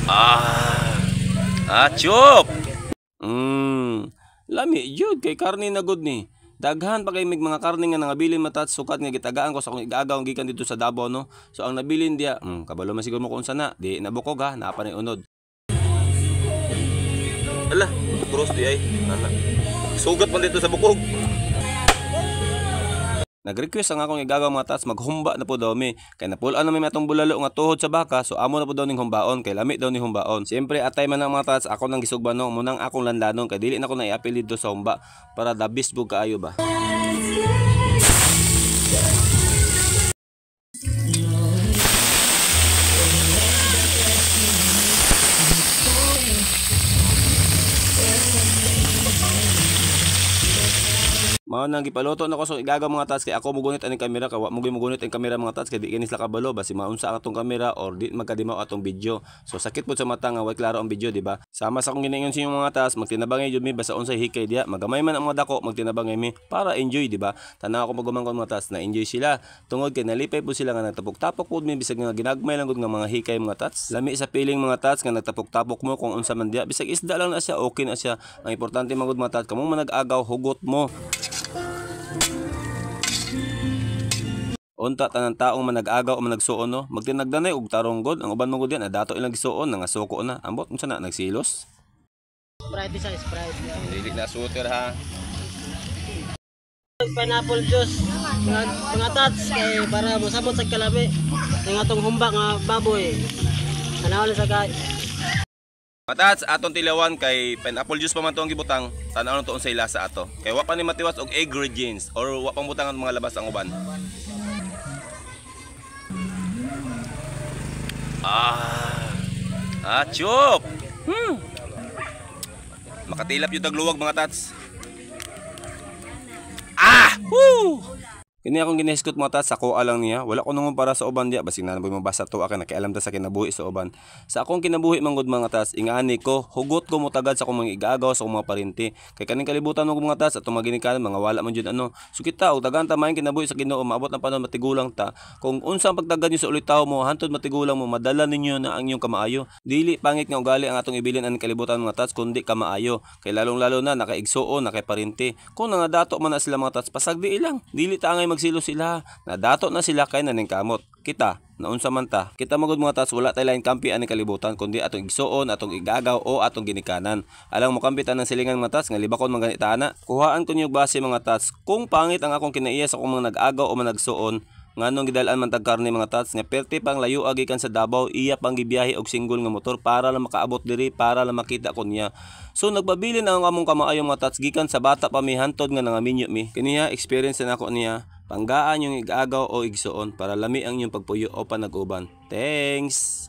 Ah, chop. Lami jud kay karne na gud ni. Daghan pa kay mig mga karne nga nangabilin matat sukat nga gitagaan ko sa akong igagaw gikan dito sa Davao no. So ang nabilin diya, kabalo man siguro mo kung unsa na, di nabukog ha, naa pa ni unod. Ala, cross di ay. Ana. Sugat man dito sa bukog. Nag-request ang akong igagaw mga tats maghumba na po daw mi. Kay napulaan na may matong bulalo nga tuhod sa baka, so amo na po daw ning humbaon kay lami daw ni humbaon. Siyempre atay man ang mga tats ako nang gisugbanon munang akong landanon kay dili na ko na i-apil dito sa humba para dabis bug kaayo ba. Mao nang gipaluto na ko so igagaw mga tats kay ako mugunit aning kamera kay wa mo mugunit ang kamera mga tats kay di kini sila kabalo basi maunsa ang atong kamera or di magkadimaw atong video. So sakit pud sa mata nga way klaro ang video di ba? Sama sa akong giningon sa inyo mga tats magtinabangay jud mi basta unsay hikay diya magamay man ang mga dako magtinabangay mi para enjoy di ba? Tanaw ako magumangkon mga tats na enjoy sila tungod kay nalipay pud sila nga nagtapok-tapok pud mi bisag nga ginagmay lang gud nga mga hikay mga tats. Lami sa piling mga tats nga nagtapok-tapok mo kung unsa man diya bisag isda lang na siya okay na siya. Ang importante magud mga tats kamo man nag-agaw hugot mo. Unta tanang taong manag-agaw o managsuon no, magtinagdanay og tarong god, ang uban mo gud yan dato ilang gisuon nga suko na. Ambot unsa na nagsilos? Sprite sa Sprite. Dili na suter ha. Pineapple juice mga tats kay para mosabot sa kalabi. Ning atong humba nga baboy. Tanawon sa kay. Matats atong tilawan kay pineapple juice pa man to ang gibutang. Tanaw to unsay lasa ato. Kay wa pa ni matiwas og ingredients or wa pang butang ang mga labas ang uban. Chop. Makatilap yung tagluwag mga tats. Woo! Kini akong gineskot mga tats, ako alang niya. Wala ko nung para sa uban diya. Basig na naboy mabasa to akin nakialam ta sa kinabuhi sa uban. Sa akong kinabuhi manggod mga tats, ingani ko, hugot ko mo tagad sa akong mga igagaw sa akong mga parinti. Kay kaning kalibutan ng mga tats, atong maginikanan, mga wala man jud ano. So kita, og tagan ta maayong kinabuhi sa Ginoo, maabot na panahon matigulang ta. Kung unsa ang pagtagad niyo sa ulitaw mo, hantod matigulang mo, madala ninyo na ang inyong kamaayo. Dili pangit nga ugali ang atong ibilin ang kalibutan mga tats, kundi kamaayo. Kay lalong-lalo na nakaigsuon, nakaiparinti. Kung nangadato man na sila mga tats, pasagdi ilang. Dili ta angay magsilo sila. Nadato na sila kay naning kamot. Kita, naunsa man ta. Kita magud mga tats wala tay lain kampi ani kalibutan kundi atong igsuon, atong igagaw o atong ginikanan. Alang mo kampitan ng silingan mga tats nga libakon man ganita ana. Kuhaan ko niyo base mga tats kung pangit ang akong kinaiya sa akong mga nag-agaw o managsuon. Nganong gidalan man tag karne mga tats nga perti pang layo agikan sa Davao iya pang gibiyahe og single nga motor para lang makaabot diri para lang makita ko niya. So nagbabilin ang among kamaayo mga tats gikan sa bata pa mi hantod nga nangaminyo mi. Kiniya experience na nako niya. Panggaan yung igagaw o igsuon para lami ang inyong pagpuyo o panag-uban. Thanks!